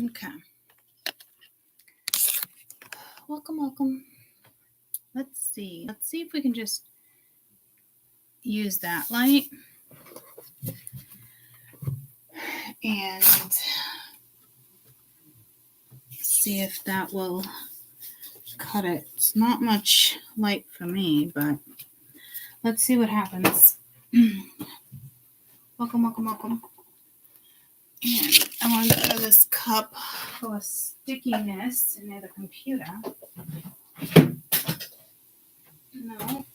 Okay. Welcome. Let's see if we can just use that light and see if that will cut it. It's not much light for me, but let's see what happens. Welcome. And I want to throw this cup full of stickiness near the computer. No,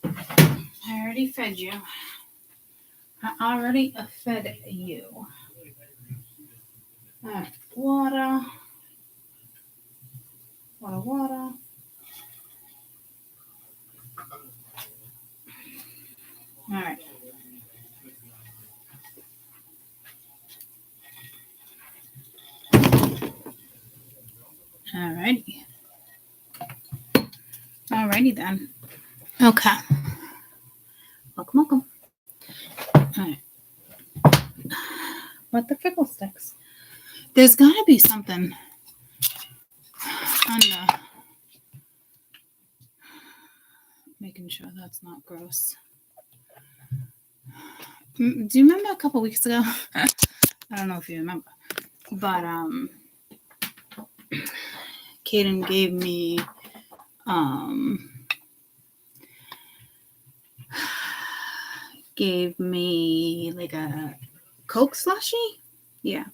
I already fed you. All right, water. All right. Alrighty then. Okay. Welcome. All right. What the fickle sticks? There's got to be something under. Making sure that's not gross. Do you remember a couple weeks ago? I don't know if you remember, but Kaden gave me like a Coke slushie. Yeah.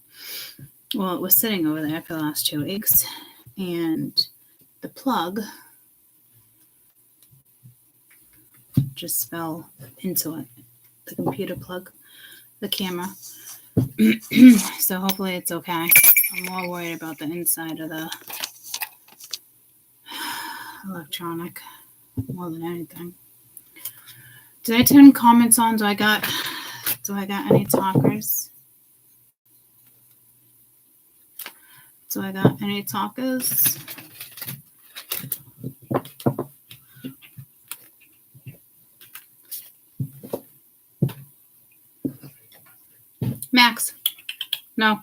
Well, it was sitting over there for the last 2 weeks, and the plug just fell into it. The computer plug, the camera. So hopefully it's okay. I'm more worried about the inside of the electronic more than anything. Did I turn comments on? Do I got any talkers? Max? No.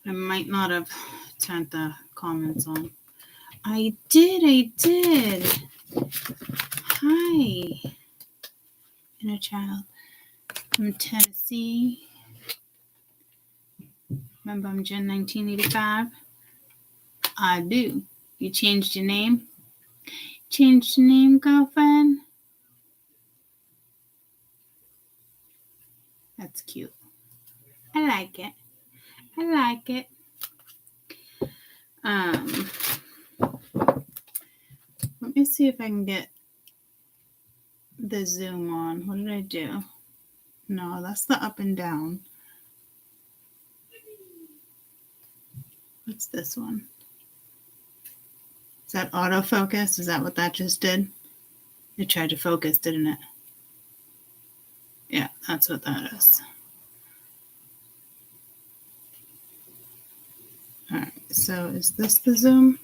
I might not have turned the comments on. I did. Hi, inner child from Tennessee. Remember, I'm Jen 1985. I do. You changed your name? Changed your name, girlfriend? That's cute. I like it. Let me see if I can get the zoom on. What did I do? No, that's the up and down. What's this one? Is that autofocus? Is that what that just did? It tried to focus, didn't it? Yeah, that's what that is. All right, so is this the zoom?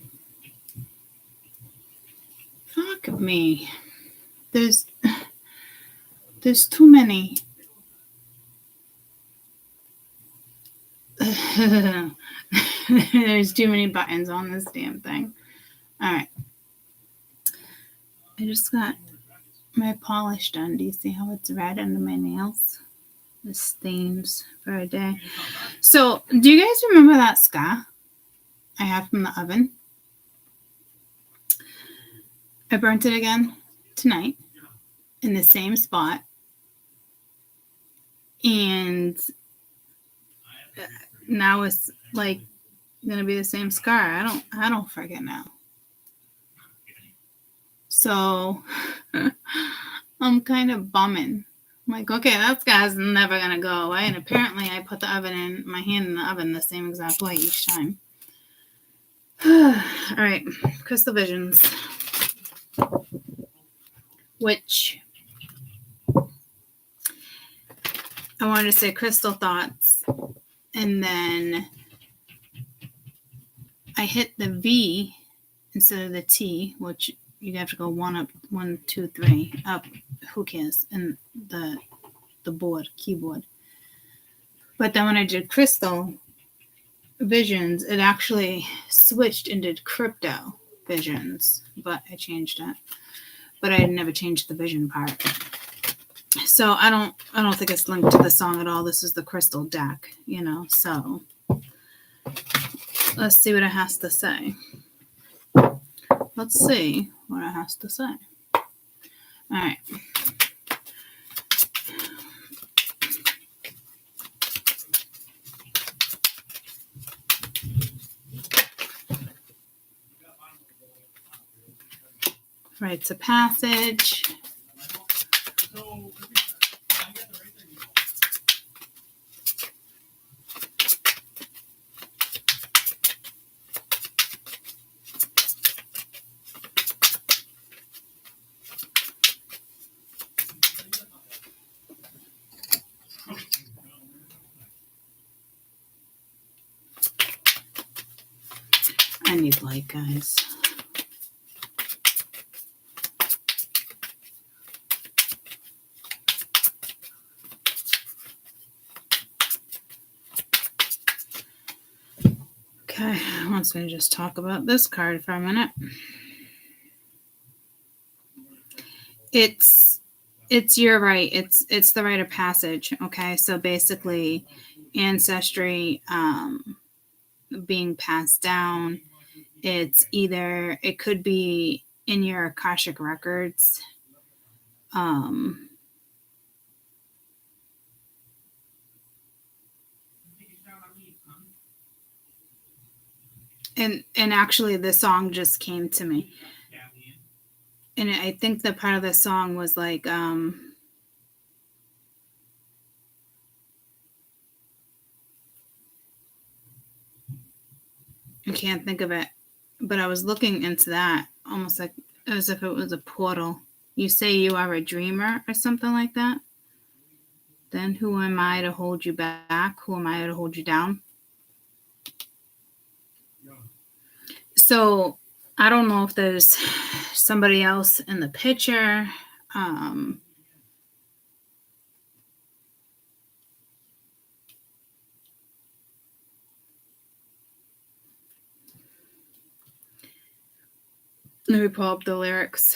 Fuck me. There's too many. There's too many buttons on this damn thing. All right. I just got my polish done. Do you see how it's red under my nails? The stains for a day. So, do you guys remember that scar I had from the oven? I burnt it again tonight in the same spot. And now it's like gonna be the same scar. I don't freaking know. So I'm kind of bumming. I'm like, okay, that scar's never gonna go away. And apparently I put my hand in the oven the same exact way each time. All right, crystal visions. Which I wanted to say crystal thoughts, and then I hit the V instead of the T, which you have to go 1 up, 1, 2, 3 up. Who cares? And the keyboard. But then when I did crystal visions, it actually switched into crypto visions, but I changed it. But I never changed the vision part. So I don't think it's linked to the song at all. This is the crystal deck, you know. So let's see what it has to say. Let's see what it has to say. All right. Rites of passage. I need light, guys. Okay, wants me to just talk about this card for a minute. It's your right. It's the rite of passage. Okay, so basically, ancestry being passed down. It's either it could be in your Akashic records. And actually the song just came to me. And I think the part of the song was like I can't think of it, but I was looking into that almost like as if it was a portal. You say you are a dreamer or something like that. Then who am I to hold you back? Who am I to hold you down? So I don't know if there's somebody else in the picture. Let me pull up the lyrics.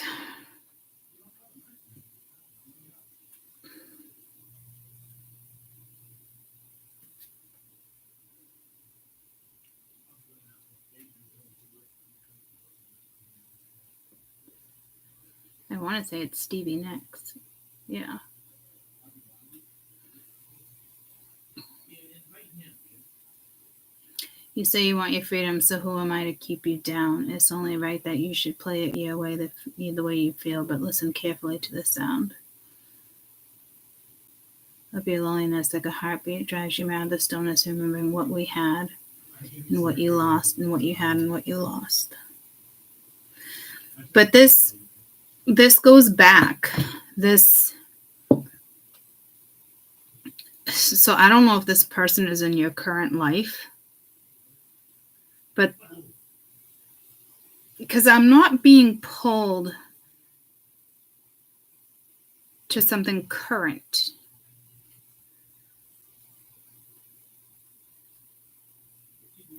I want to say it's Stevie Nicks. Yeah. You say you want your freedom, so who am I to keep you down? It's only right that you should play it your way, the way you feel, but listen carefully to the sound of your loneliness. Like a heartbeat drives you mad. The stillness, remembering what we had and what you lost, and what you had and what you lost. But this goes back. So I don't know if this person is in your current life, but because I'm not being pulled to something current.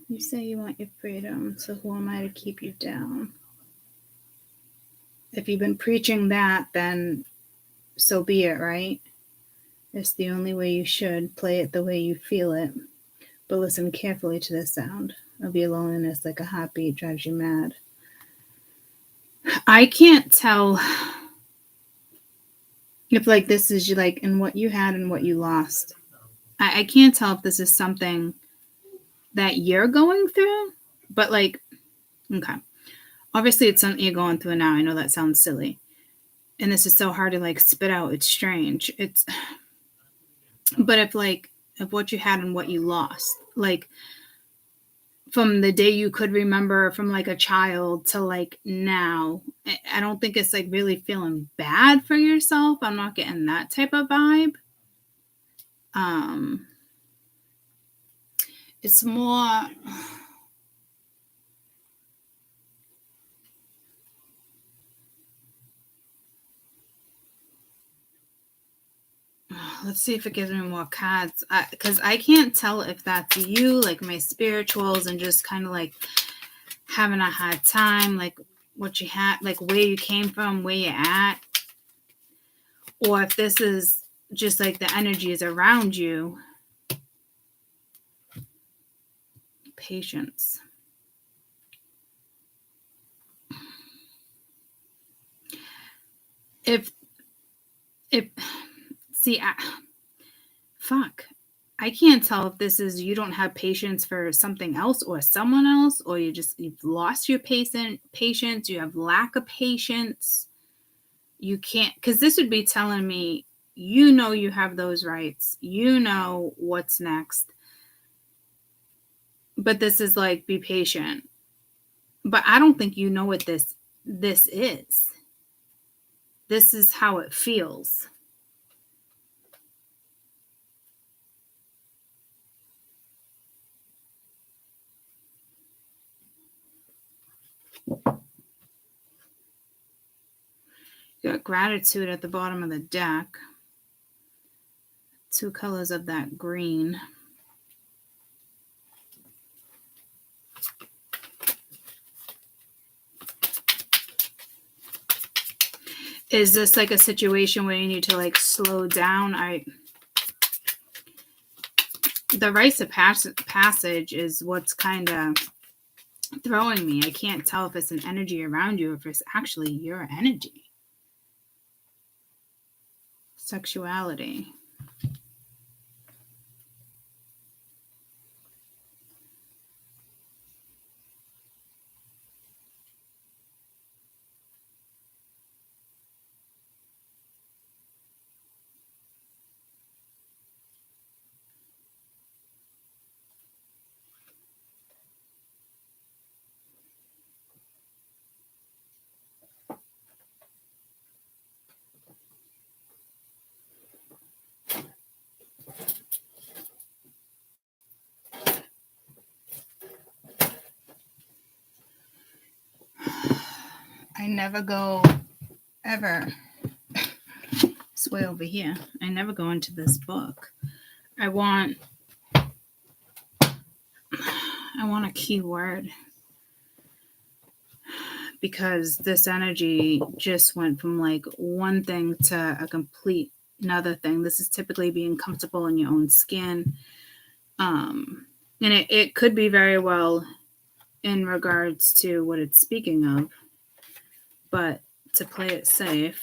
You say you want your freedom, so who am I to keep you down? If you've been preaching that, then so be it, right? It's the only way you should. Play it the way you feel it. But listen carefully to the sound of your loneliness. Like a heartbeat drives you mad. I can't tell if like this is like in what you had and what you lost. I can't tell if this is something that you're going through, but like, okay. Obviously it's something you're going through now. I know that sounds silly. And this is so hard to like spit out. It's strange. But if what you had and what you lost, like from the day you could remember from like a child to like now, I don't think it's like really feeling bad for yourself. I'm not getting that type of vibe. It's more, Let's see if it gives me more cards. Because I can't tell if that's you, like my spirituals, and just kind of like having a hard time, like what you had, like where you came from, where you're at. Or if this is just like the energies around you. Patience. Fuck. I can't tell if this is you don't have patience for something else or someone else, or you've lost your patience, you have lack of patience. You can't, because this would be telling me, you know, you have those rights, you know what's next. But this is like, be patient. But I don't think you know what this is. This is how it feels. You got gratitude at the bottom of the deck. 2 colors of that green. Is this like a situation where you need to like slow down? The rites of passage is what's kind of throwing me. I can't tell if it's an energy around you or if it's actually your energy. Sexuality. I never go ever. It's way over here. I never go into this book. I want a keyword, because this energy just went from like one thing to a complete another thing. This is typically being comfortable in your own skin. And it could be very well in regards to what it's speaking of, but to play it safe,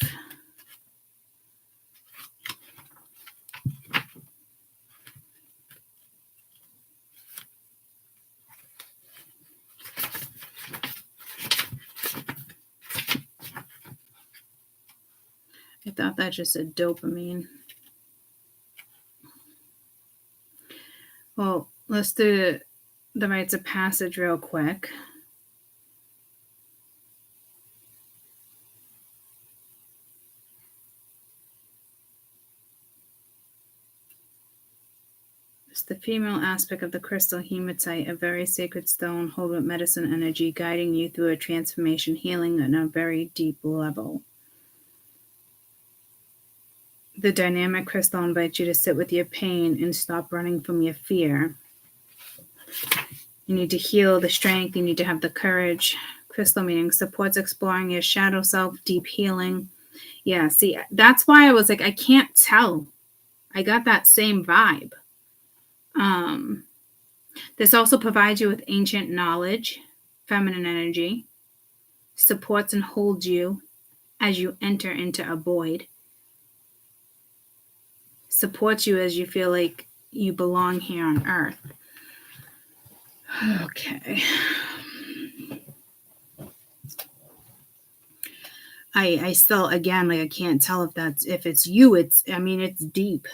I thought that just said dopamine. Well, let's do the rites of passage real quick. It's the female aspect of the crystal hematite, a very sacred stone, hold with medicine energy, guiding you through a transformation, healing on a very deep level. The dynamic crystal invites you to sit with your pain and stop running from your fear. You need to heal the strength. You need to have the courage. Crystal meaning supports exploring your shadow self, deep healing. Yeah, see, that's why I was like, I can't tell. I got that same vibe. This also provides you with ancient knowledge, feminine energy, supports and holds you as you enter into a void, supports you as you feel like you belong here on earth. Okay. I still, again, like I can't tell if it's you. It's deep.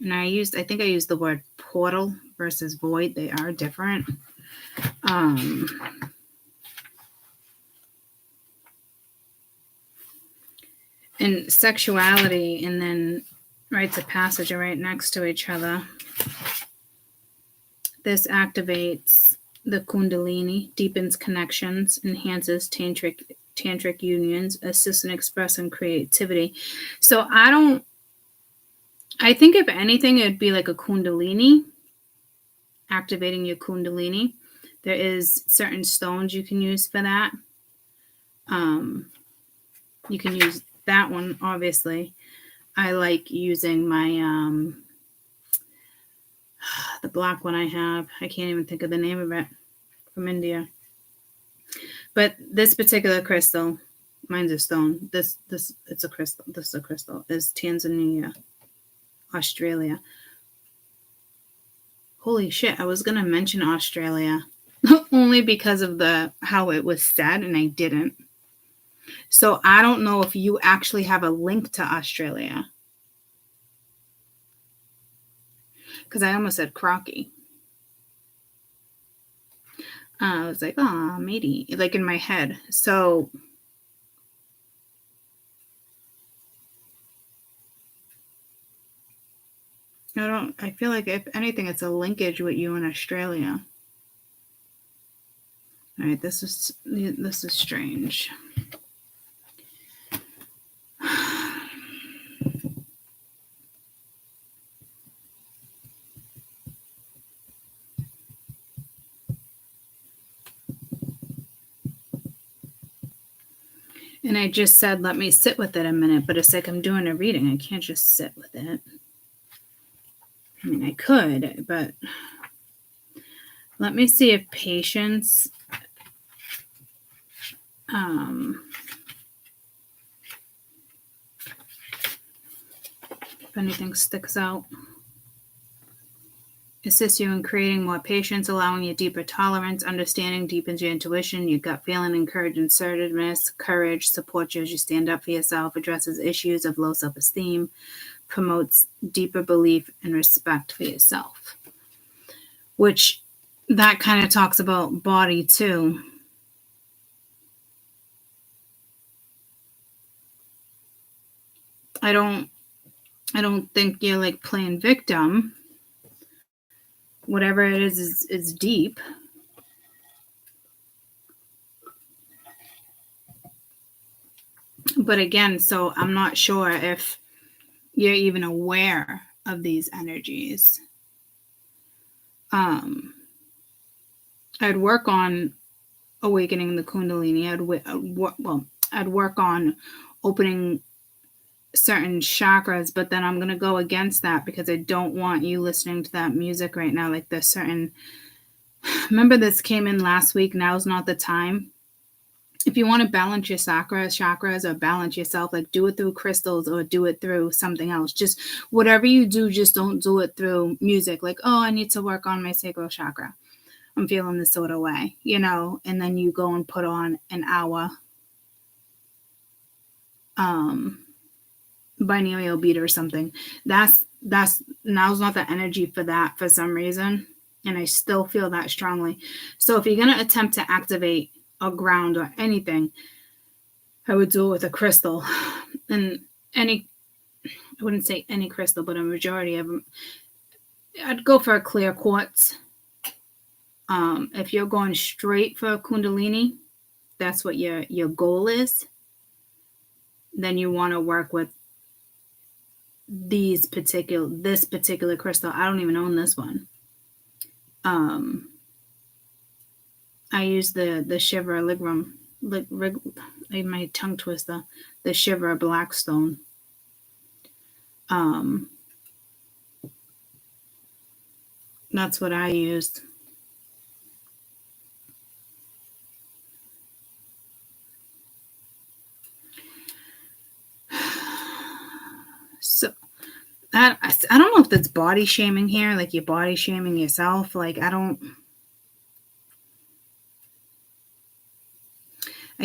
And I think I used the word portal versus void. They are different. And sexuality and then rites of passage are right next to each other. This activates the Kundalini, deepens connections, enhances tantric unions, assists in expressing creativity. So I don't I think if anything, it'd be like a kundalini, activating your kundalini. There is certain stones you can use for that. You can use that one, obviously. I like using my the black one I have. I can't even think of the name of it, from India. But this particular crystal, mine's a stone. It's a crystal. This is a crystal. Is Tanzania, Australia. Holy shit! I was gonna mention Australia, only because of how it was said, and I didn't. So I don't know if you actually have a link to Australia, because I almost said crocky. I was like, oh, matey, like in my head. So I feel like if anything, it's a linkage with you in Australia. All right, this is strange. And I just said, let me sit with it a minute, but it's like I'm doing a reading. I can't just sit with it. I mean, I could, but let me see if patience, if anything sticks out. Assists you in creating more patience, allowing you deeper tolerance. Understanding deepens your intuition, your gut feeling, encourage assertiveness, courage, supports you as you stand up for yourself, addresses issues of low self-esteem, promotes deeper belief and respect for yourself. Which that kind of talks about body too. I don't think you're like playing victim. Whatever it is deep. But again, so I'm not sure if you're even aware of these energies. I'd work on awakening the Kundalini. I'd work on opening certain chakras, but then I'm going to go against that because I don't want you listening to that music right now. Like there's certain, remember this came in last week, now's not the time. If you want to balance your chakras or balance yourself, like do it through crystals or do it through something else. Just whatever you do, just don't do it through music. Like, oh, I need to work on my sacral chakra. I'm feeling this sort of way, and then you go and put on an hour binaural beat or something. That's now's not the energy for that for some reason. And I still feel that strongly. So if you're going to attempt to activate a ground or anything, I would do it with a crystal. And I wouldn't say any crystal, but a majority of them. I'd go for a clear quartz. If you're going straight for a Kundalini, that's what your goal is, then you want to work with this particular crystal. I don't even own this one. I use the Shiver Ligrum, my tongue twister, the Shiver Blackstone. That's what I used. So I don't know if that's body shaming here, like you're body shaming yourself. Like I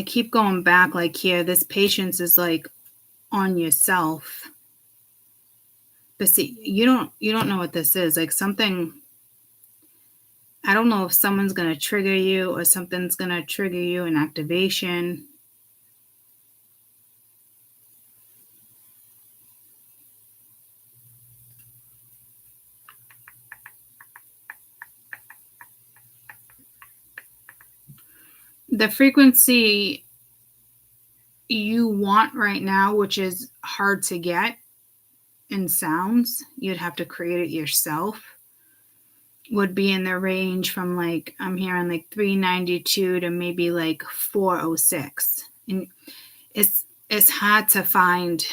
keep going back like here, this patience is like on yourself. But see, you don't know what this is. Like something, I don't know if someone's going to trigger you or something's going to trigger you in activation. The frequency you want right now, which is hard to get, in sounds, you'd have to create it yourself, would be in the range from like, I'm hearing like 392 to maybe like 406. And it's hard to find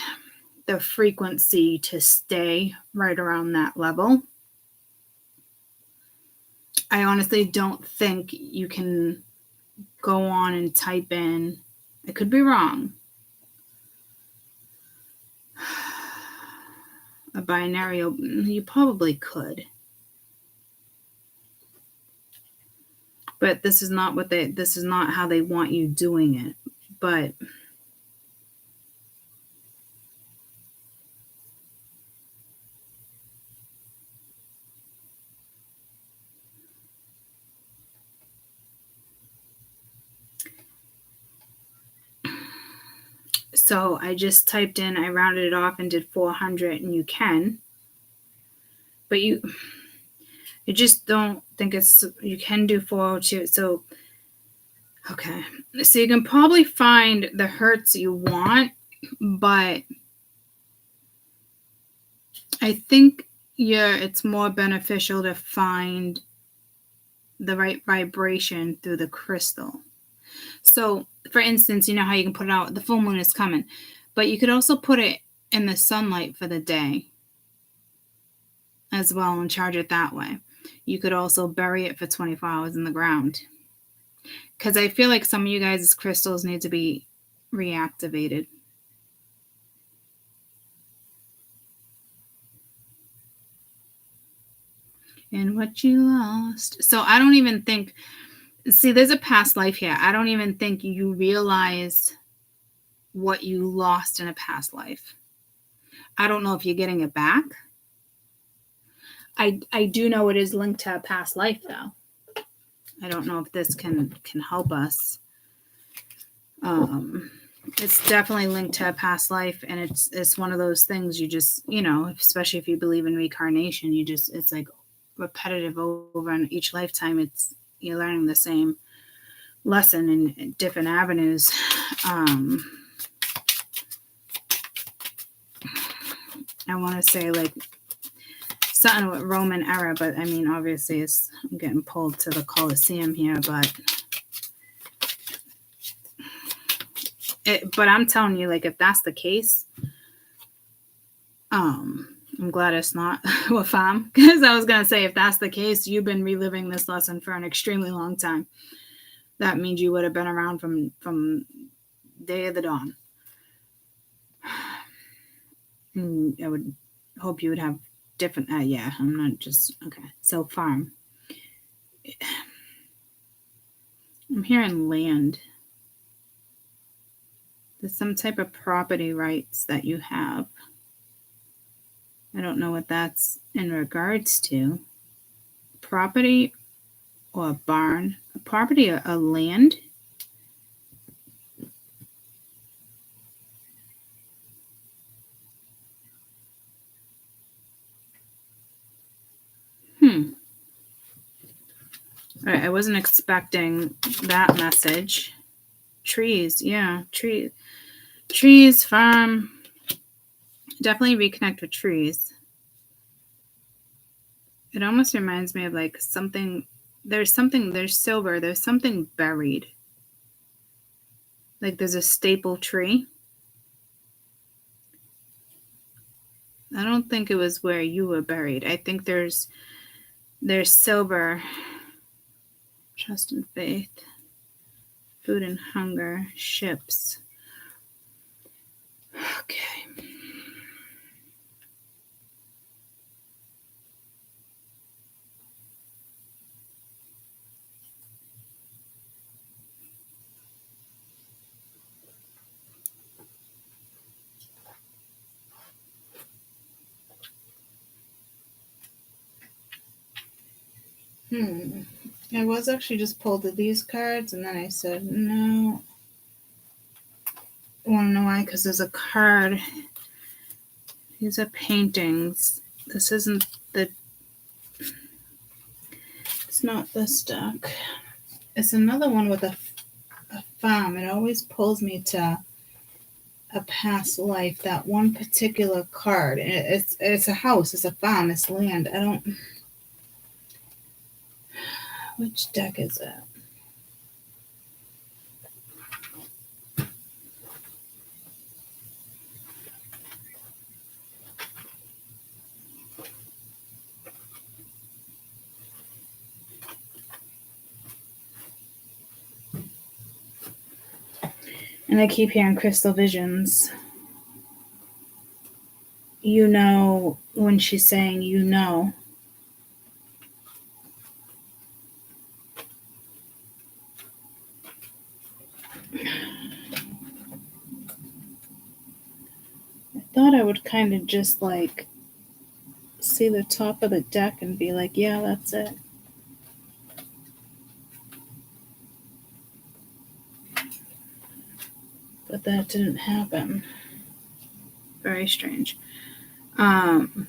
the frequency to stay right around that level. I honestly don't think you can go on and type in, I could be wrong, a binary, you probably could. But this is not how they want you doing it. But so I just typed in, I rounded it off and did 400, and you can. But you just don't think you can do 402. So, okay. So you can probably find the hertz you want, but I think it's more beneficial to find the right vibration through the crystal. So, for instance, you know how you can put it out, the full moon is coming, but you could also put it in the sunlight for the day as well and charge it that way. You could also bury it for 24 hours in the ground. Because I feel like some of you guys' crystals need to be reactivated. And what you lost. So I don't even think, see, there's a past life here. I don't even think you realize what you lost in a past life. I don't know if you're getting it back. I do know it is linked to a past life, though. I don't know if this can help us. It's definitely linked to a past life, and it's one of those things you just, especially if you believe in reincarnation, it's like repetitive over in each lifetime. You're learning the same lesson in different avenues. I want to say like something with Roman era, but I mean, obviously I'm getting pulled to the Colosseum here, but I'm telling you, like, if that's the case, I'm glad it's not with fam, because I was going to say, if that's the case, you've been reliving this lesson for an extremely long time. That means you would have been around from day of the dawn. I would hope you would have different, yeah, I'm not just, okay. So farm. I'm hearing land. There's some type of property rights that you have. I don't know what that's in regards to. Property or a barn? A property or a land? All right, I wasn't expecting that message. Trees, yeah, trees, farm. Definitely reconnect with trees. It almost reminds me of like something. There's silver. There's something buried. Like there's a staple tree. I don't think it was where you were buried. I think there's silver. Trust and faith. Food and hunger. Ships. Okay. I was actually just pulled these cards, and then I said, no. I want to know why, because there's a card. These are paintings. This isn't it's not this deck. It's another one with a farm. It always pulls me to a past life, that one particular card. It's a house, it's a farm, it's land. I don't... Which deck is it? And I keep hearing crystal visions. You know, when she's saying you know. I thought I would kind of just like see the top of the deck and be like, yeah, that's it. But that didn't happen. Very strange. You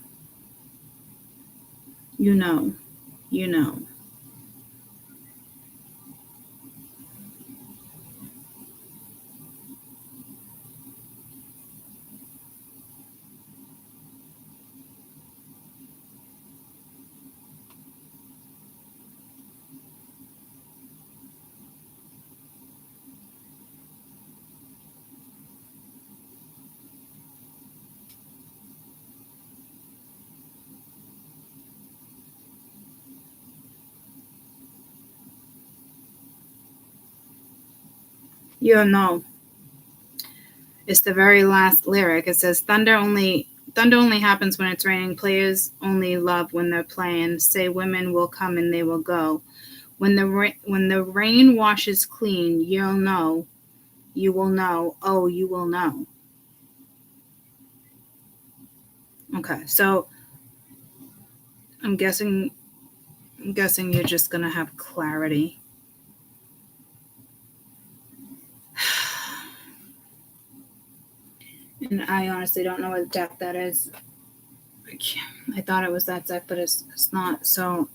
know. You know. It's the very last lyric. It says, thunder only happens when it's raining. Players only love when they're playing. Say women will come and they will go. When the rain washes clean, you'll know. You will know. Oh, you will know. Okay, so I'm guessing you're just gonna have clarity. And I honestly don't know what deck that is. I thought it was that deck, but it's not. So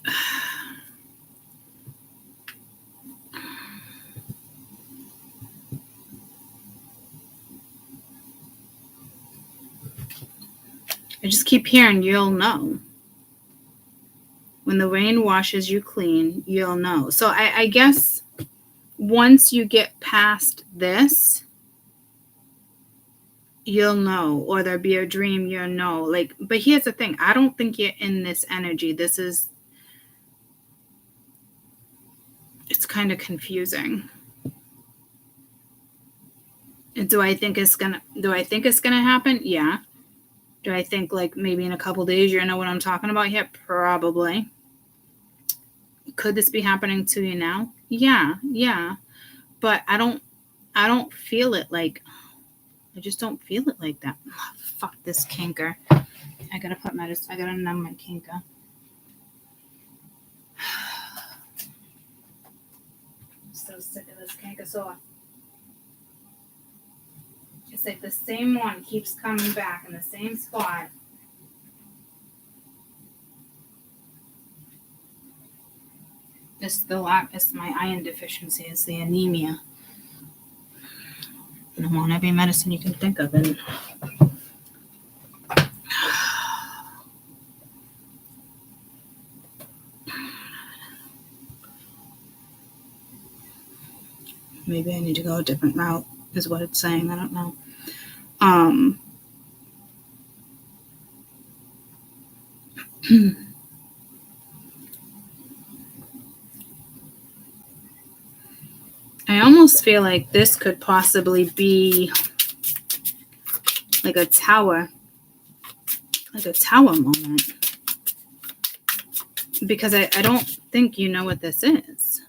I just keep hearing you'll know. When the rain washes you clean, you'll know. So I guess once you get past this, you'll know, or there'll be a dream, you'll know. Like, but here's the thing. I don't think you're in this energy. It's kind of confusing. And do I think it's gonna happen? Yeah. Do I think like maybe in a couple days you're gonna know what I'm talking about here? Probably. Could this be happening to you now? Yeah. But I don't feel it like, I just don't feel it like that. Oh, fuck this canker. I gotta numb my canker. I'm so sick of this canker sore. It's like the same one keeps coming back in the same spot. It's my iron deficiency. It's the anemia. And I'm on every medicine you can think of. And maybe I need to go a different route, is what it's saying. I don't know. I almost feel like this could possibly be like a tower moment. Because I don't think you know what this is.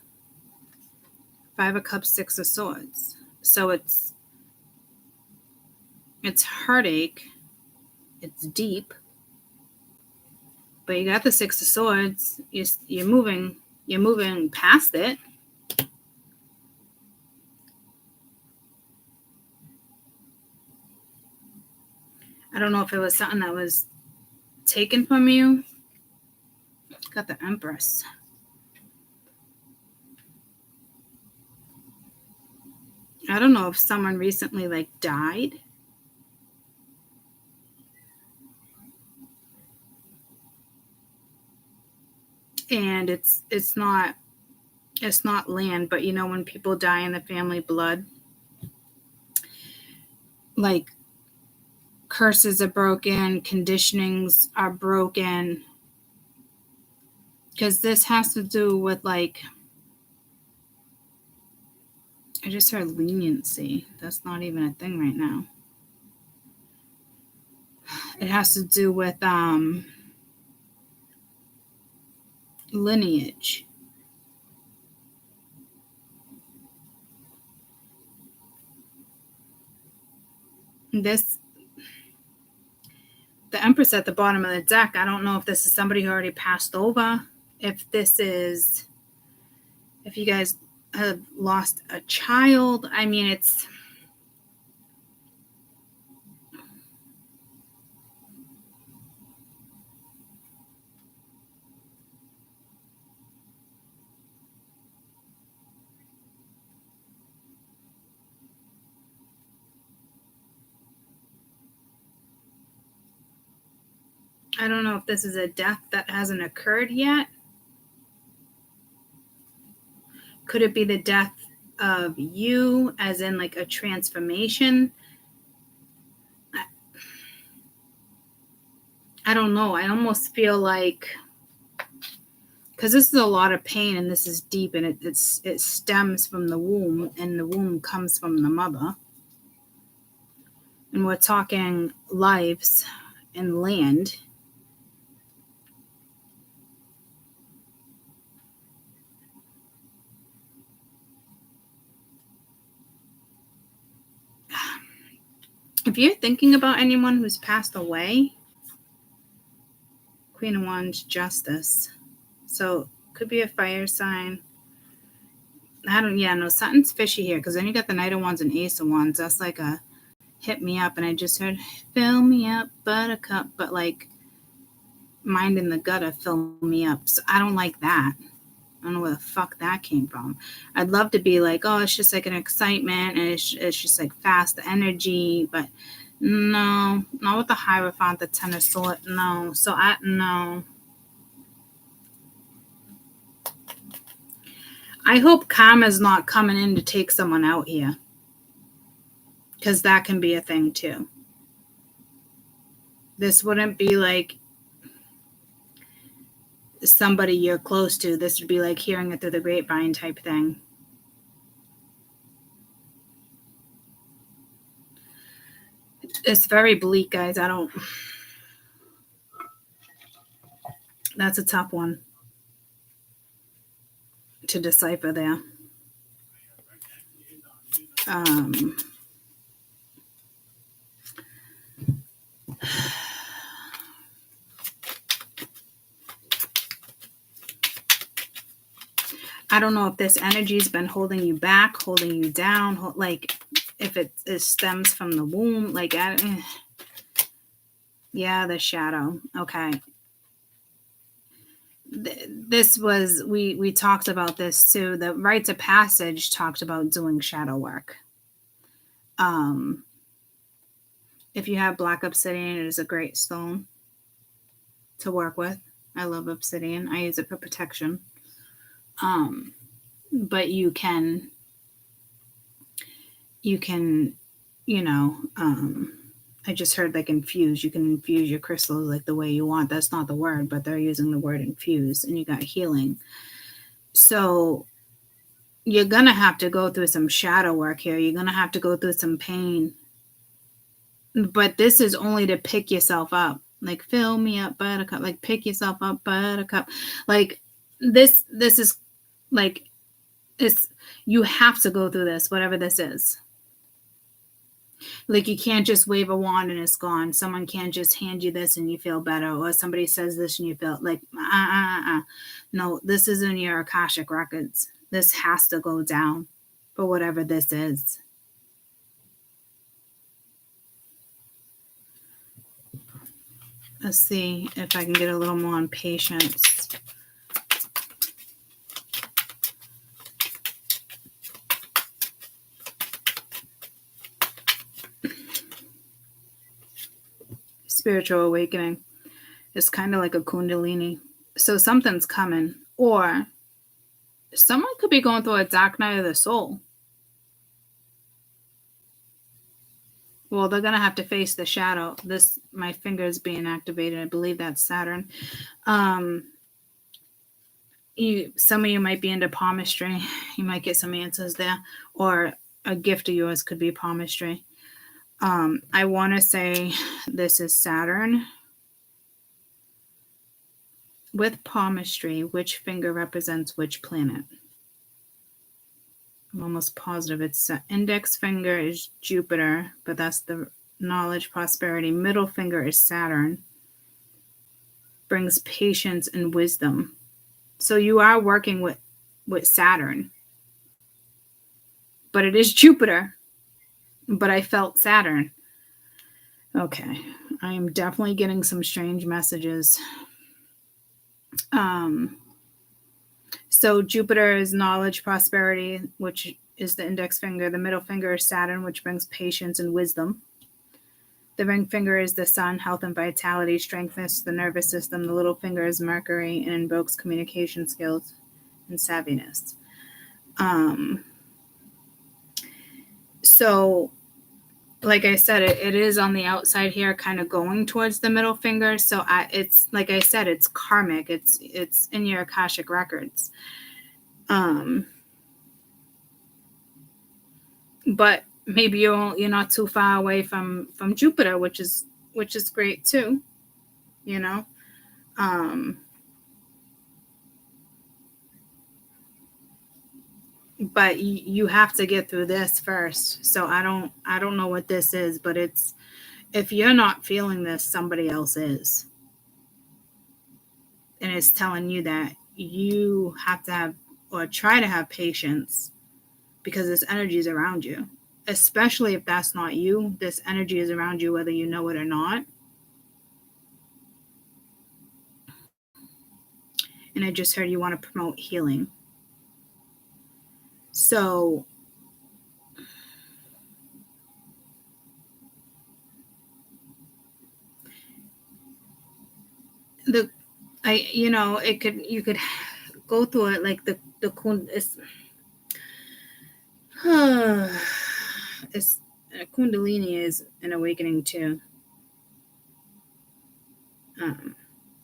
5 of Cups, 6 of Swords. So it's heartache. It's deep. But you got the 6 of Swords. You're moving past it. I don't know if it was something that was taken from you. Got the Empress. I don't know if someone recently like died. And it's not land, but you know when people die in the family blood, like curses are broken, conditionings are broken. Because this has to do with like, I just heard leniency. That's not even a thing right now. It has to do with lineage. This, the Empress at the bottom of the deck, I don't know if this is somebody who already passed over. If you guys have lost a child, I mean, it's, I don't know if this is a death that hasn't occurred yet. Could it be the death of you, as in like a transformation? I don't know. I almost feel like, because this is a lot of pain and this is deep and it stems from the womb, and the womb comes from the mother. And we're talking lives and land. If you're thinking about anyone who's passed away, Queen of Wands, Justice. So could be a fire sign. No, something's fishy here, because then you got the Knight of Wands and Ace of Wands. That's like a hit me up, and I just heard fill me up, buttercup, but like mind in the gutter, fill me up. So I don't like that. I don't know where the fuck that came from. I'd love to be like, oh, it's just like an excitement, and it's just like fast energy, but no, not with the Hierophant, the Ten of Swords. No, so no. I hope karma's not coming in to take someone out here, because that can be a thing too. This wouldn't be like somebody you're close to. This would be like hearing it through the grapevine type thing. It's very bleak, guys. That's a tough one to decipher there. I don't know if this energy's been holding you back, holding you down, like if it stems from the womb, like, yeah, the shadow. Okay. This was, we talked about this too. The rites of passage talked about doing shadow work. If you have black obsidian, it is a great stone to work with. I love obsidian. I use it for protection. But you can, I just heard like infuse. You can infuse your crystals like the way you want. That's not the word, but they're using the word infuse, and you got healing. So you're going to have to go through some shadow work here. You're going to have to go through some pain. But this is only to pick yourself up. Like, fill me up, buttercup. Like, pick yourself up, buttercup. Like, this is like, you have to go through this, whatever this is. Like, you can't just wave a wand and it's gone. Someone can't just hand you this and you feel better, or somebody says this and you feel like, No, this is in your Akashic records. This has to go down for whatever this is. Let's see if I can get a little more on patience. spiritual awakening. It's kind of like a kundalini. So something's coming. Or someone could be going through a dark night of the soul. Well, they're going to have to face the shadow. My finger is being activated. I believe that's Saturn. Some of you might be into palmistry. You might get some answers there. Or a gift of yours could be palmistry. I want to say this is Saturn. With palmistry, which finger represents which planet? I'm almost positive it's index finger is Jupiter, but that's the knowledge, prosperity. Middle finger is Saturn. Brings patience and wisdom. So you are working with Saturn. But it is Jupiter. But I felt Saturn. Okay. I am definitely getting some strange messages. So Jupiter is knowledge, prosperity, which is the index finger. The middle finger is Saturn, which brings patience and wisdom. The ring finger is the sun, health and vitality, strengthens the nervous system. The little finger is Mercury and invokes communication skills and savviness. So, like I said, it is on the outside here, kind of going towards the middle finger. So it's like I said, it's karmic. It's in your Akashic records. But maybe you're not too far away from Jupiter, which is great too. You know. But you have to get through this first. So I don't know what this is, but it's, if you're not feeling this, somebody else is. And it's telling you that you have to have, or try to have, patience, because this energy is around you. Especially if that's not you, this energy is around you whether you know it or not. And I just heard you want to promote healing. So you could go through it like the Kundalini is an awakening too.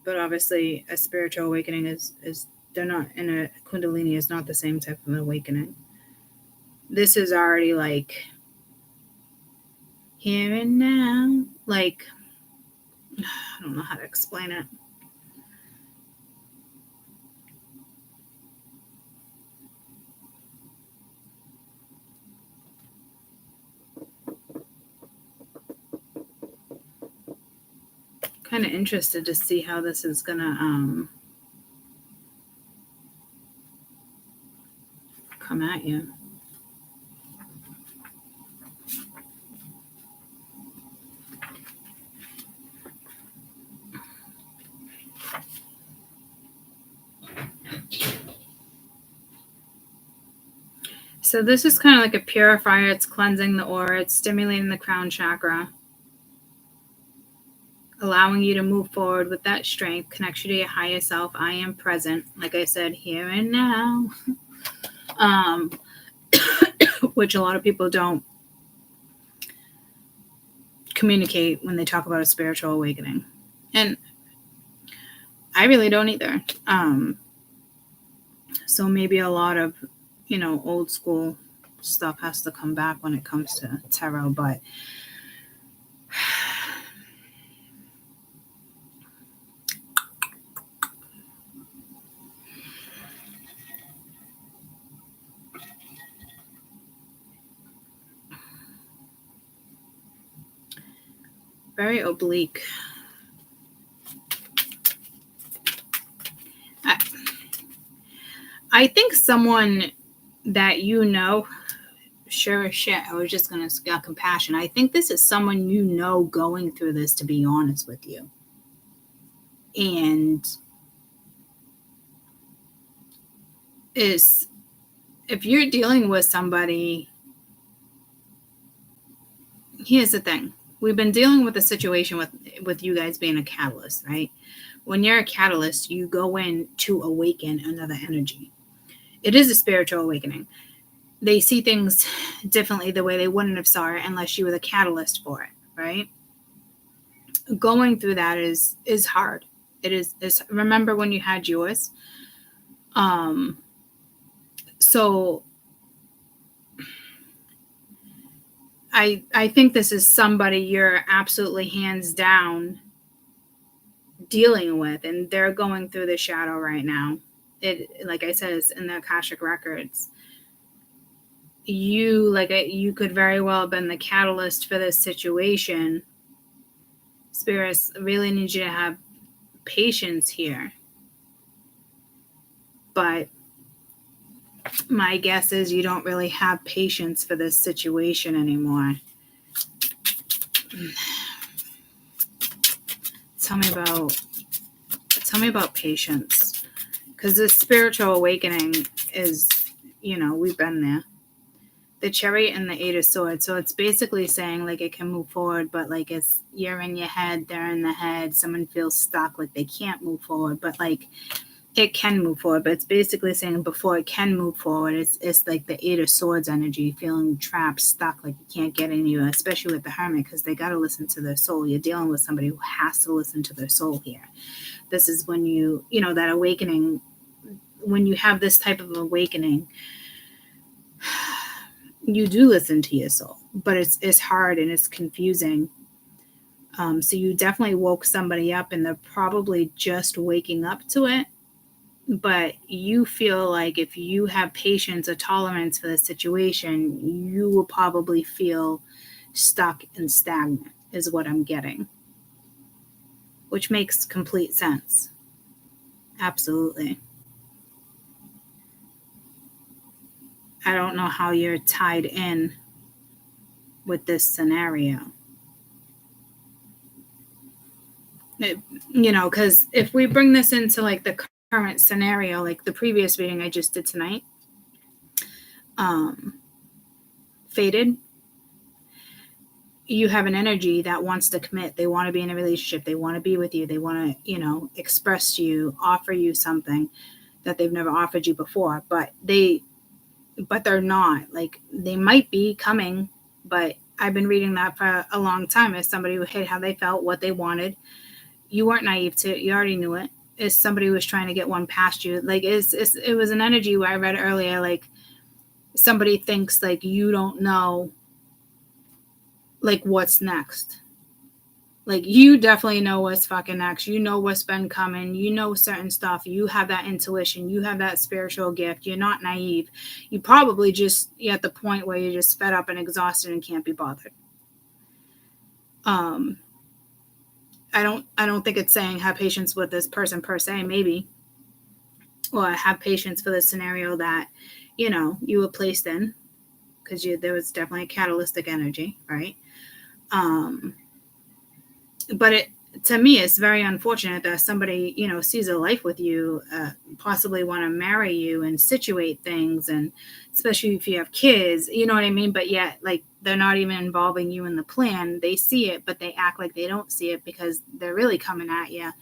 But obviously a spiritual awakening is they're not, in a Kundalini is not the same type of awakening. This is already like here and now. Like, I don't know how to explain it. Kind of interested to see how this is gonna come at you. So this is kind of like a purifier. It's cleansing the aura. It's stimulating the crown chakra, allowing you to move forward with that strength, connects you to your higher self. I am present, like I said, here and now. Which a lot of people don't communicate when they talk about a spiritual awakening. And I really don't either. So maybe a lot of, old school stuff has to come back when it comes to tarot, but very oblique. I think someone that sure as shit, I was just going to get compassion. I think this is someone going through this, to be honest with you. And if you're dealing with somebody, here's the thing. we've been dealing with a situation with you guys being a catalyst, right? When you're a catalyst, you go in to awaken another energy. It is a spiritual awakening. They see things differently the way they wouldn't have saw it unless you were the catalyst for it, right? Going through that is hard. It is. Remember when you had yours? So I think this is somebody you're absolutely hands down dealing with, and they're going through the shadow right now. It, like I said, is in the Akashic records. You could very well have been the catalyst for this situation. Spirits really need you to have patience here. But my guess is you don't really have patience for this situation anymore. Tell me about patience. Because this spiritual awakening is, we've been there. The Chariot and the Eight of Swords. So it's basically saying like it can move forward, but like you're in your head, they're in the head. Someone feels stuck, like they can't move forward, but like it can move forward. But it's basically saying before it can move forward, it's like the Eight of Swords energy, feeling trapped, stuck, like you can't get anywhere, especially with the Hermit, because they got to listen to their soul. You're dealing with somebody who has to listen to their soul here. This is when that awakening, when you have this type of awakening, you do listen to your soul, but it's hard and it's confusing. So you definitely woke somebody up and they're probably just waking up to it. But you feel like if you have patience or tolerance for the situation, you will probably feel stuck and stagnant, is what I'm getting. Which makes complete sense. Absolutely. I don't know how you're tied in with this scenario. Because if we bring this into like the current scenario, like the previous reading I just did tonight, Fated, you have an energy that wants to commit. They want to be in a relationship. They want to be with you. They want to, express to you, offer you something that they've never offered you before, but they're not. Like, they might be coming, but I've been reading that for a long time as somebody who hid how they felt, what they wanted. You weren't naive to it. You already knew it. As somebody who was trying to get one past you. Like, it was an energy where I read earlier, like, somebody thinks, like, you don't know, like, what's next. Like, you definitely know what's fucking next. You know what's been coming. You know certain stuff. You have that intuition. You have that spiritual gift. You're not naive. You probably you're at the point where you're just fed up and exhausted and can't be bothered. I don't think it's saying have patience with this person per se, maybe. Or have patience for the scenario that, you were placed in. Because there was definitely a catalytic energy, right? But to me, it's very unfortunate that somebody, sees a life with you, possibly want to marry you and situate things, and especially if you have kids, you know what I mean? But yet, like, they're not even involving you in the plan. They see it, but they act like they don't see it because they're really coming at you.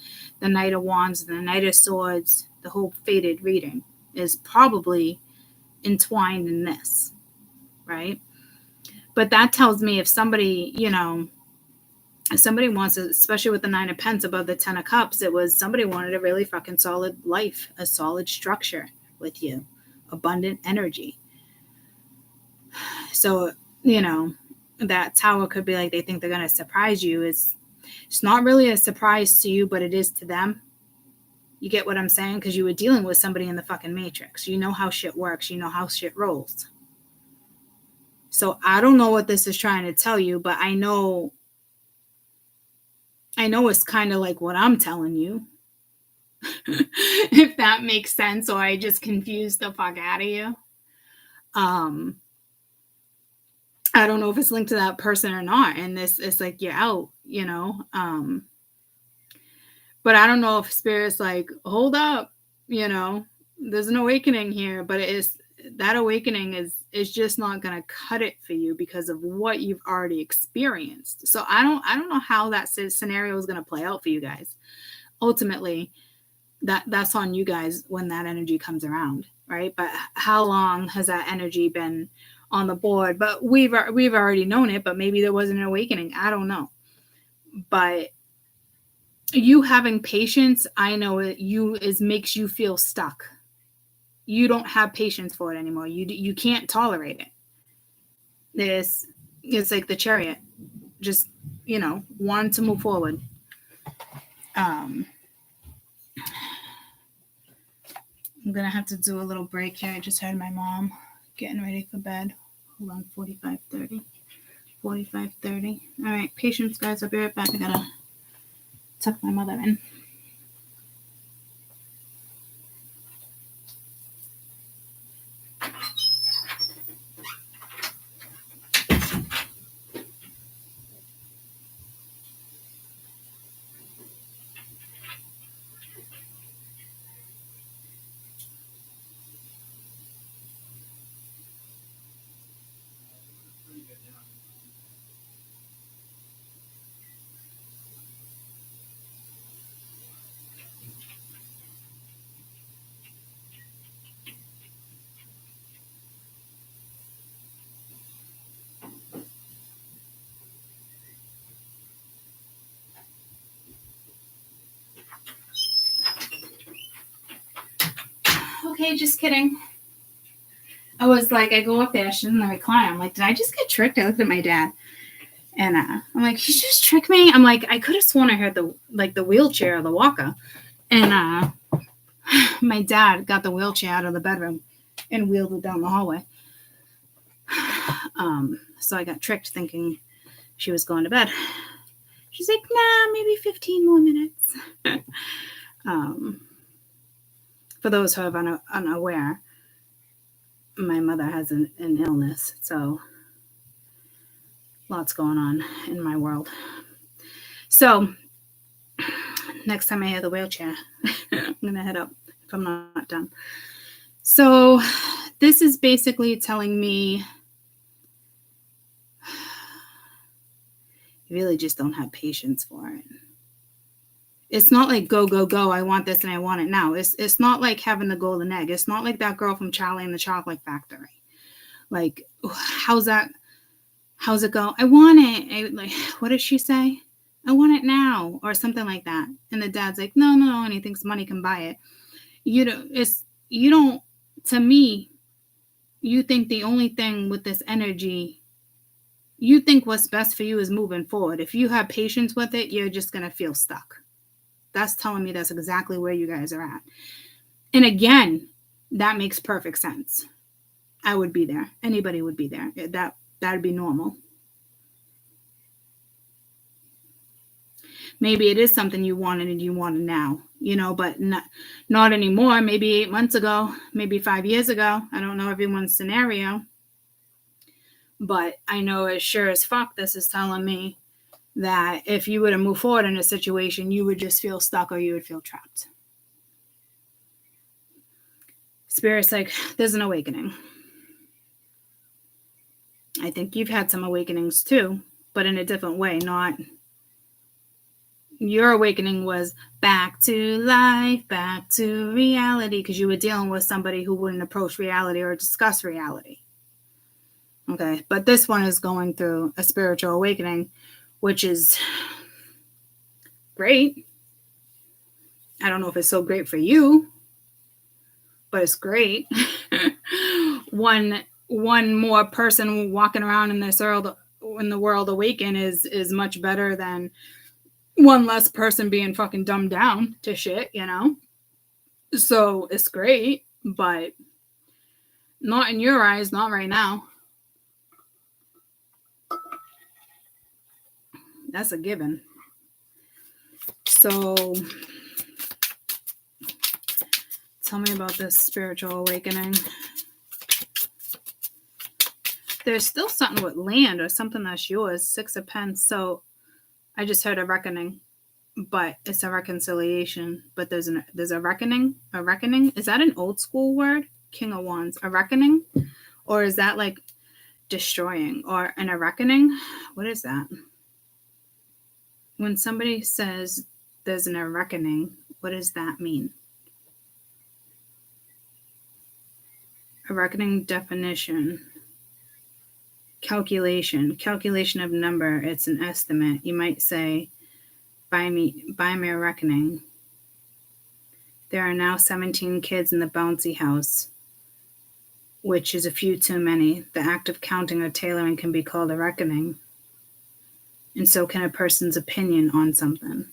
The Knight of Wands, the Knight of Swords, the whole Fated reading is probably entwined in this, right? But that tells me if somebody, if somebody wants it, especially with the Nine of Pence above the Ten of Cups, it was somebody wanted a really fucking solid life, a solid structure with you, abundant energy. So, that Tower could be like they think they're going to surprise you. It's not really a surprise to you, but it is to them. You get what I'm saying? Because you were dealing with somebody in the fucking Matrix. You know how shit works. You know how shit rolls. So I don't know what this is trying to tell you, but I know it's kind of like what I'm telling you. If that makes sense, or I just confused the fuck out of you. I don't know if it's linked to that person or not. And it's like, you're out, but I don't know if Spirit's like, hold up, there's an awakening here, but that awakening is just not going to cut it for you because of what you've already experienced. So I don't know how that scenario is going to play out for you guys. Ultimately, that's on you guys when that energy comes around, right? But how long has that energy been on the board? But we've already known it, but maybe there wasn't an awakening. I don't know. But you having patience, I know it makes you feel stuck. You don't have patience for it anymore. You can't tolerate it. It's like the Chariot, just want to move forward. I'm gonna have to do a little break here. I just heard my mom getting ready for bed. Hold on, 45:30. All right, patience, guys. I'll be right back. I gotta tuck my mother in. Okay, just kidding. I was like, I go up there, she's in the recliner. I'm like, did I just get tricked? I looked at my dad, and I'm like, he just tricked me. I'm like, I could have sworn I heard the wheelchair or the walker, and my dad got the wheelchair out of the bedroom and wheeled it down the hallway. So I got tricked thinking she was going to bed. She's like, nah, maybe 15 more minutes. For those who are unaware, my mother has an illness, so lots going on in my world. So next time I hear the wheelchair, I'm going to head up if I'm not done. So this is basically telling me you really just don't have patience for it. It's not like go, go, go. I want this and I want it now. It's not like having the golden egg. It's not like that girl from Charlie and the Chocolate Factory. Like, how's it go? I want it. What did she say? I want it now, or something like that. And the dad's like, no, and he thinks money can buy it. To me, you think the only thing with this energy, you think what's best for you is moving forward. If you have patience with it, you're just going to feel stuck. That's telling me that's exactly where you guys are at. And again, that makes perfect sense. I would be there. Anybody would be there. That'd be normal. Maybe it is something you wanted and you want it now, but not anymore. Maybe 8 months ago, maybe 5 years ago. I don't know everyone's scenario. But I know as sure as fuck this is telling me that if you were to move forward in a situation, you would just feel stuck or you would feel trapped. Spirit's like, there's an awakening. I think you've had some awakenings too, but in a different way. Not your awakening was back to life, back to reality, because you were dealing with somebody who wouldn't approach reality or discuss reality. Okay, but this one is going through a spiritual awakening, which is great. I don't know if it's so great for you, but it's great. One more person walking around in the world awaken is much better than one less person being fucking dumbed down to shit, So it's great, but not in your eyes, not right now. That's a given. So tell me about this spiritual awakening. There's still something with land or something that's yours, 6 of Pence. So I just heard a reckoning, but it's a reconciliation. But there's a reckoning. A reckoning, is that an old school word? King of Wands, a reckoning? Or is that like destroying? Or a reckoning? What is that? When somebody says there's a reckoning, what does that mean? A reckoning definition. Calculation of number. It's an estimate. You might say, buy me a reckoning. There are now 17 kids in the bouncy house, which is a few too many. The act of counting or tailoring can be called a reckoning. And so can a person's opinion on something.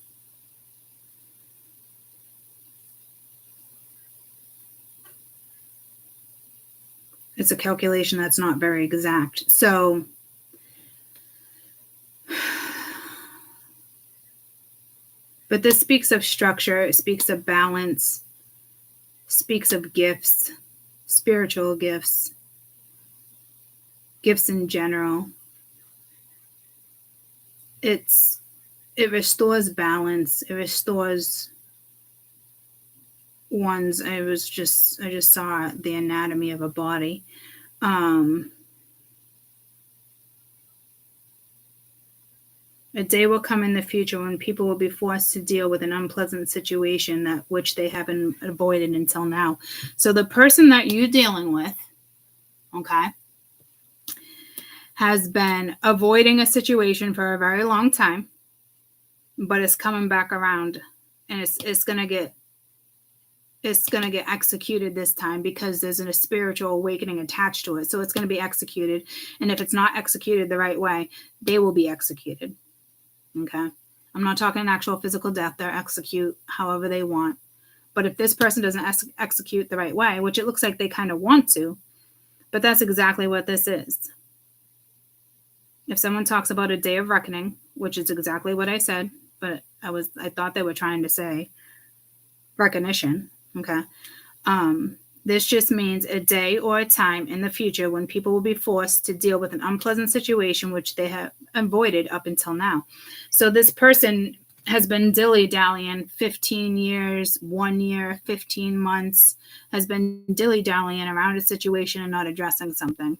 It's a calculation that's not very exact. So but this speaks of structure, it speaks of balance, speaks of gifts, spiritual gifts, gifts in general. It restores balance, it restores one's, I just saw the anatomy of a body. A day will come in the future when people will be forced to deal with an unpleasant situation that which they haven't avoided until now. So the person that you're dealing with, okay, has been avoiding a situation for a very long time, but it's coming back around, and it's gonna get executed this time because there's a spiritual awakening attached to it. So it's going to be executed, and if it's not executed the right way, they will be executed. Okay, I'm not talking an actual physical death. They'll execute however they want. But if this person doesn't execute the right way, which it looks like they kind of want to, but that's exactly what this is. If someone talks about a day of reckoning, which is exactly what I said, but I thought they were trying to say recognition. Okay. This just means a day or a time in the future when people will be forced to deal with an unpleasant situation which they have avoided up until now. So this person has been dilly-dallying 15 years, 1 year, 15 months, has been dilly-dallying around a situation and not addressing something.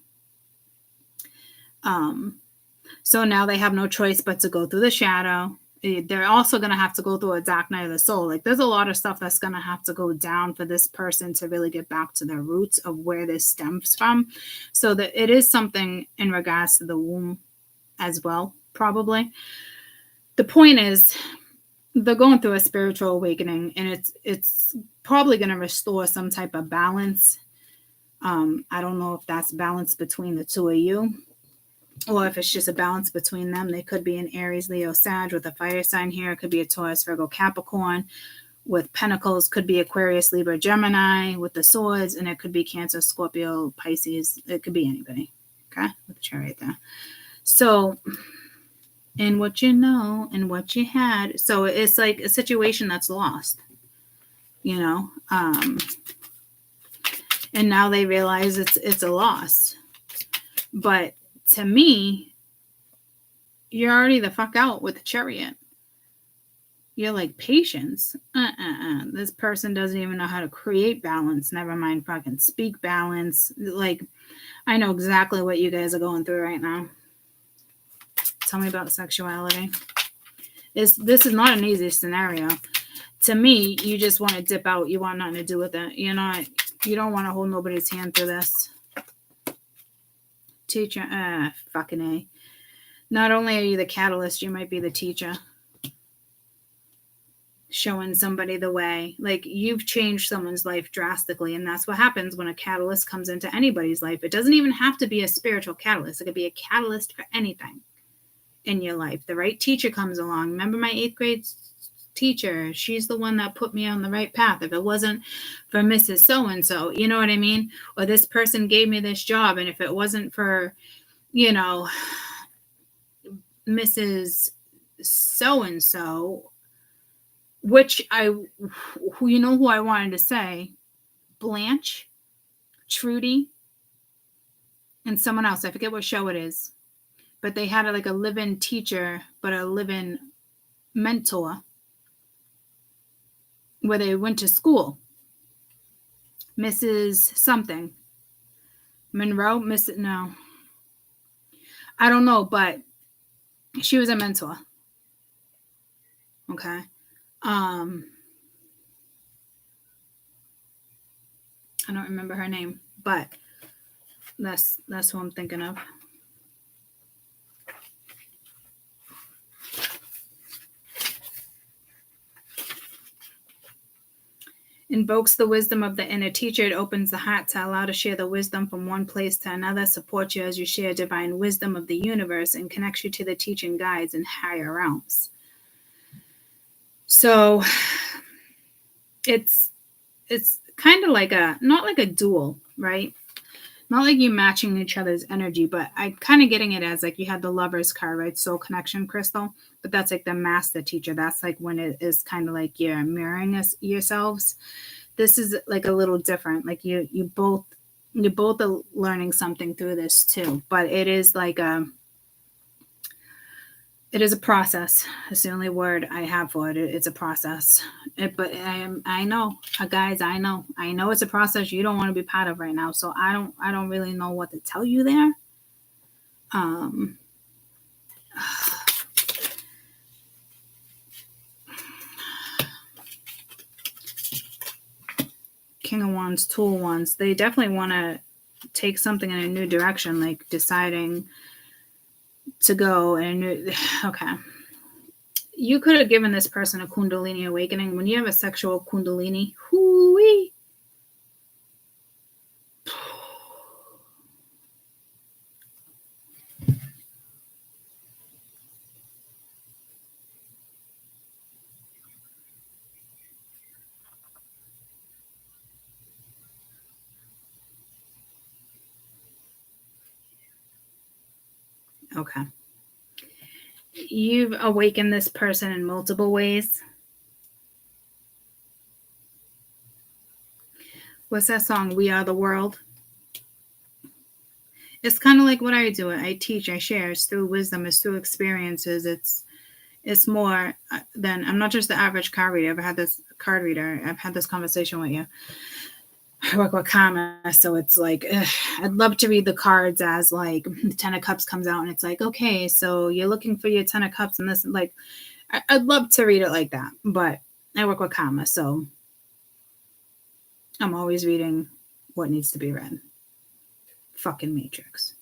So now they have no choice but to go through the shadow. They're also going to have to go through a dark night of the soul. Like, there's a lot of stuff that's going to have to go down for this person to really get back to their roots of where this stems from. So that it is something in regards to the womb as well, probably. The point is, they're going through a spiritual awakening, and it's probably going to restore some type of balance. I don't know if that's balance between the two of you, or if it's just a balance between them. They could be an Aries, Leo, Sag with a fire sign here. It could be a Taurus, Virgo, Capricorn with Pentacles. Could be Aquarius, Libra, Gemini with the swords. And it could be Cancer, Scorpio, Pisces. It could be anybody. Okay? With the chariot there. So, and what you know and what you had. So it's like a situation that's lost. You know? And now they realize it's a loss. But to me, you're already the fuck out with the chariot. You're like, patience. This person doesn't even know how to create balance. Never mind fucking speak balance. Like, I know exactly what you guys are going through right now. Tell me about sexuality. This is not an easy scenario. To me, you just want to dip out. You want nothing to do with it. You don't want to hold nobody's hand through this. Teacher, fucking A. Not only are you the catalyst, you might be the teacher. Showing somebody the way. Like, you've changed someone's life drastically, and that's what happens when a catalyst comes into anybody's life. It doesn't even have to be a spiritual catalyst. It could be a catalyst for anything in your life. The right teacher comes along. Remember my 8th grade teacher? She's the one that put me on the right path. If it wasn't for Mrs. So-and-so, you know what I mean? Or this person gave me this job, and if it wasn't for, Mrs. So-and-so, who I wanted to say, Blanche, Trudy, and someone else. I forget what show it is, but they had a live-in teacher, but a live-in mentor, where they went to school. Mrs. something. Monroe? No. I don't know, but she was a mentor. Okay. I don't remember her name, but that's who I'm thinking of. Invokes the wisdom of the inner teacher. It opens the heart to allow to share the wisdom from one place to another, supports you as you share divine wisdom of the universe, and connects you to the teaching guides in higher realms. So it's kind of like not like a duel, right? Not like you matching each other's energy, but I'm kind of getting it as like you had the Lover's card, right? Soul connection crystal, but that's like the master teacher. That's like when it is kind of like you're mirroring yourselves. This is like a little different. Like you both are learning something through this too, but it is like it is a process. It's the only word I have for it. It's a process. But I know, guys, I know it's a process you don't want to be part of right now. So I don't really know what to tell you there. King of Wands, Two of Wands. They definitely want to take something in a new direction, like deciding to go and okay. You could have given this person a Kundalini awakening. When you have a sexual Kundalini, hoo-wee. Okay. You've awakened this person in multiple ways. What's that song? We Are the World. It's kind of like what I do. I teach, I share. It's through wisdom. It's through experiences. It's more than, I'm not just the average card reader. I've had this conversation with you. I work with karma, so it's like I'd love to read the cards as like the Ten of Cups comes out and it's like, okay, so you're looking for your Ten of Cups and this, like I'd love to read it like that, but I work with karma, so I'm always reading what needs to be read. Fucking Matrix.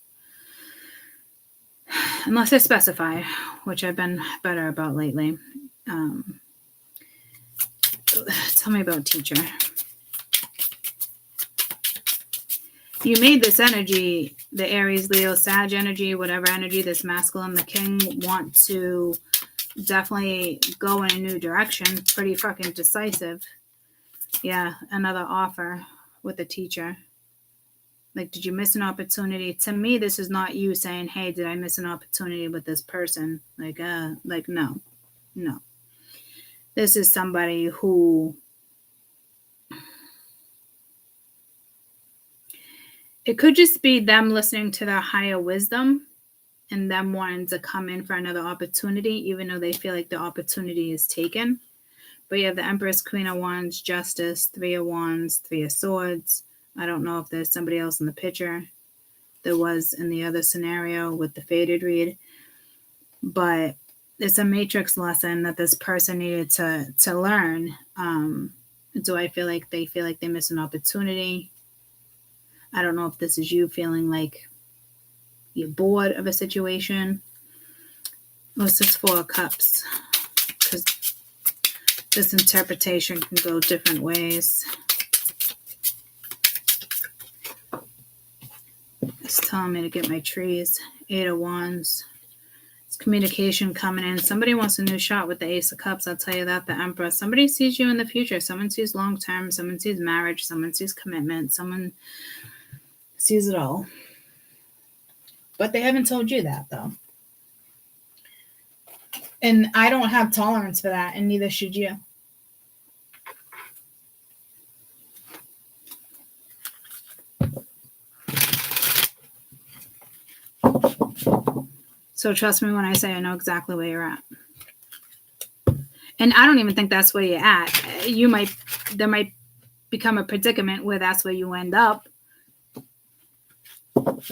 Unless I specify, which I've been better about lately. Tell me about teacher. You made this energy, the Aries, Leo, Sag energy, whatever energy, this masculine, the king, want to definitely go in a new direction. Pretty fucking decisive. Yeah, another offer with a teacher. Like, did you miss an opportunity? To me, this is not you saying, hey, did I miss an opportunity with this person? Like no. This is somebody who, it could just be them listening to their higher wisdom and them wanting to come in for another opportunity, even though they feel like the opportunity is taken. But you have the Empress, Queen of Wands, Justice, Three of Wands, Three of Swords. I don't know if there's somebody else in the picture. There was in the other scenario with the faded read. But it's a matrix lesson that this person needed to learn. Do I feel like they miss an opportunity? I don't know if this is you feeling like you're bored of a situation. What's this Four of Cups? Because this interpretation can go different ways. It's telling me to get my trees. Eight of Wands. It's communication coming in. Somebody wants a new shot with the Ace of Cups. I'll tell you that. The Empress. Somebody sees you in the future. Someone sees long term. Someone sees marriage. Someone sees commitment. Someone sees it all. But they haven't told you that, though. And I don't have tolerance for that, and neither should you. So trust me when I say I know exactly where you're at. And I don't even think that's where you're at. There might become a predicament where that's where you end up.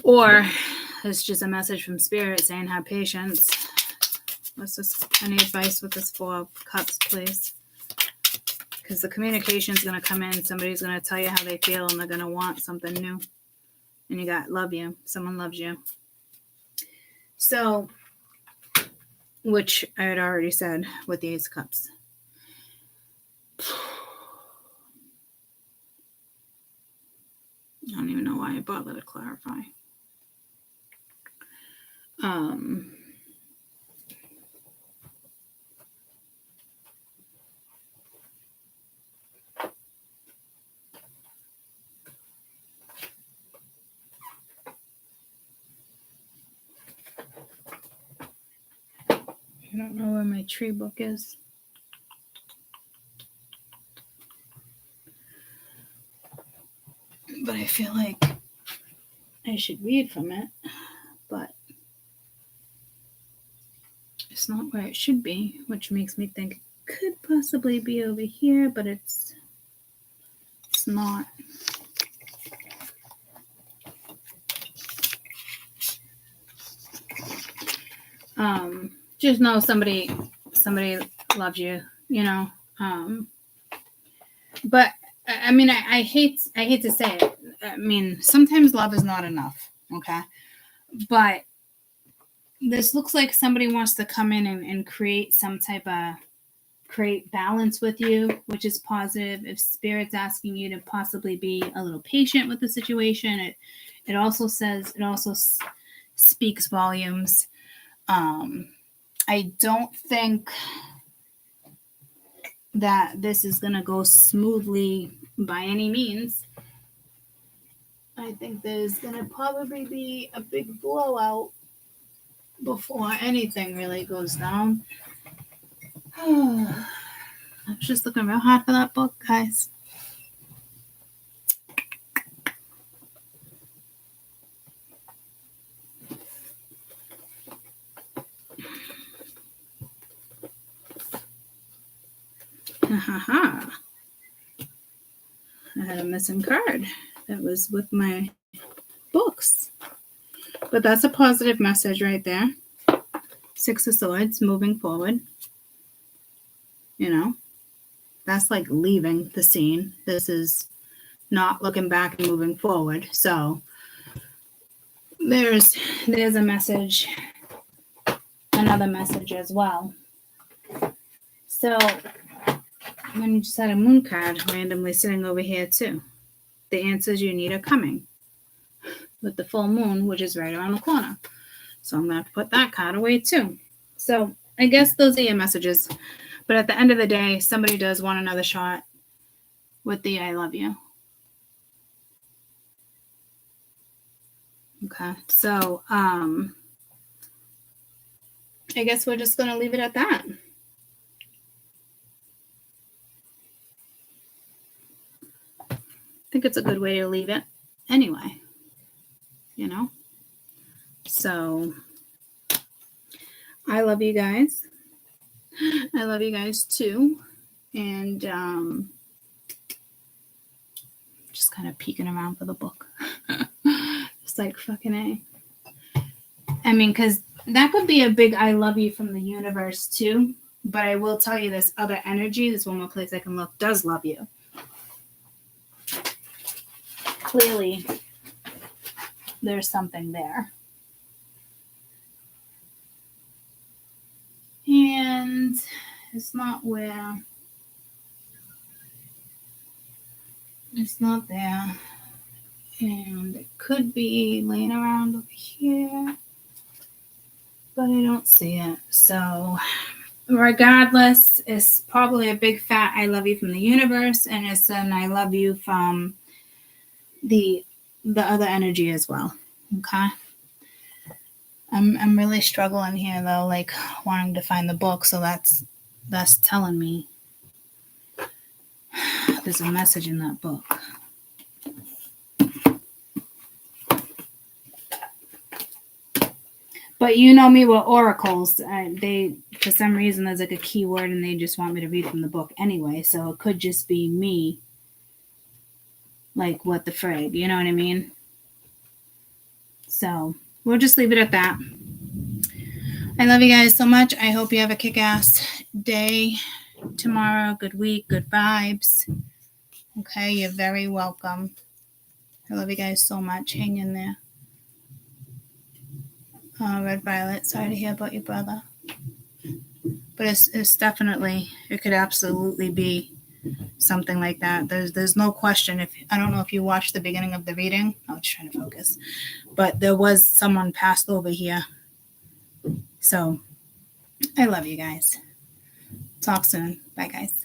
Or it's just a message from Spirit saying, have patience. What's this? Any advice with this 4 of Cups, please? Because the communication is going to come in. Somebody's going to tell you how they feel, and they're going to want something new. And you got love you. Someone loves you. So, which I had already said with the Ace of Cups. I don't even know why I bothered to clarify. I don't know where my tree book is. But I feel like I should read from it, but it's not where it should be, which makes me think it could possibly be over here, but it's not. Just know somebody loves you, you know. But I mean, I hate to say it. I mean, sometimes love is not enough, okay? But this looks like somebody wants to come in and create some type of balance with you, which is positive. If Spirit's asking you to possibly be a little patient with the situation, it also speaks volumes. I don't think that this is going to go smoothly by any means. I think there's going to probably be a big blowout before anything really goes down. I was just looking real hard for that book, guys. I had a missing card that was with my books. But that's a positive message right there. 6 of Swords, moving forward. You know, that's like leaving the scene. This is not looking back and moving forward. So there's a message, another message as well. So when you just had a moon card randomly sitting over here too, the answers you need are coming with the full moon, which is right around the corner. So I'm going to have to put that card away too. So I guess those are your messages. But at the end of the day, somebody does want another shot with the I love you. Okay. So I guess we're just going to leave it at that. I think it's a good way to leave it anyway, you know. So I love you guys. I love you guys too. And just kind of peeking around for the book. Just like fucking A. I mean, because that could be a big I love you from the universe too. But I will tell you, this other energy, this one more place I can look, does love you. Clearly, there's something there. And it's not where, it's not there. And it could be laying around over here, but I don't see it. So regardless, it's probably a big fat I love you from the universe, and it's an I love you from the other energy as well. Okay. I'm really struggling here though, like wanting to find the book, so that's telling me there's a message in that book. But you know me with oracles, they, for some reason, there's like a keyword and they just want me to read from the book anyway, so it could just be me like what the frig, you know what I mean? So we'll just leave it at that. I love you guys so much. I hope you have a kick-ass day tomorrow. Good week, good vibes. Okay, you're very welcome. I love you guys so much. Hang in there. Red Violet, sorry to hear about your brother. But it's definitely, it could absolutely be something like that. There's no question. If I don't know if you watched the beginning of the reading. I was trying to focus. But there was someone passed over here. So I love you guys. Talk soon. Bye, guys.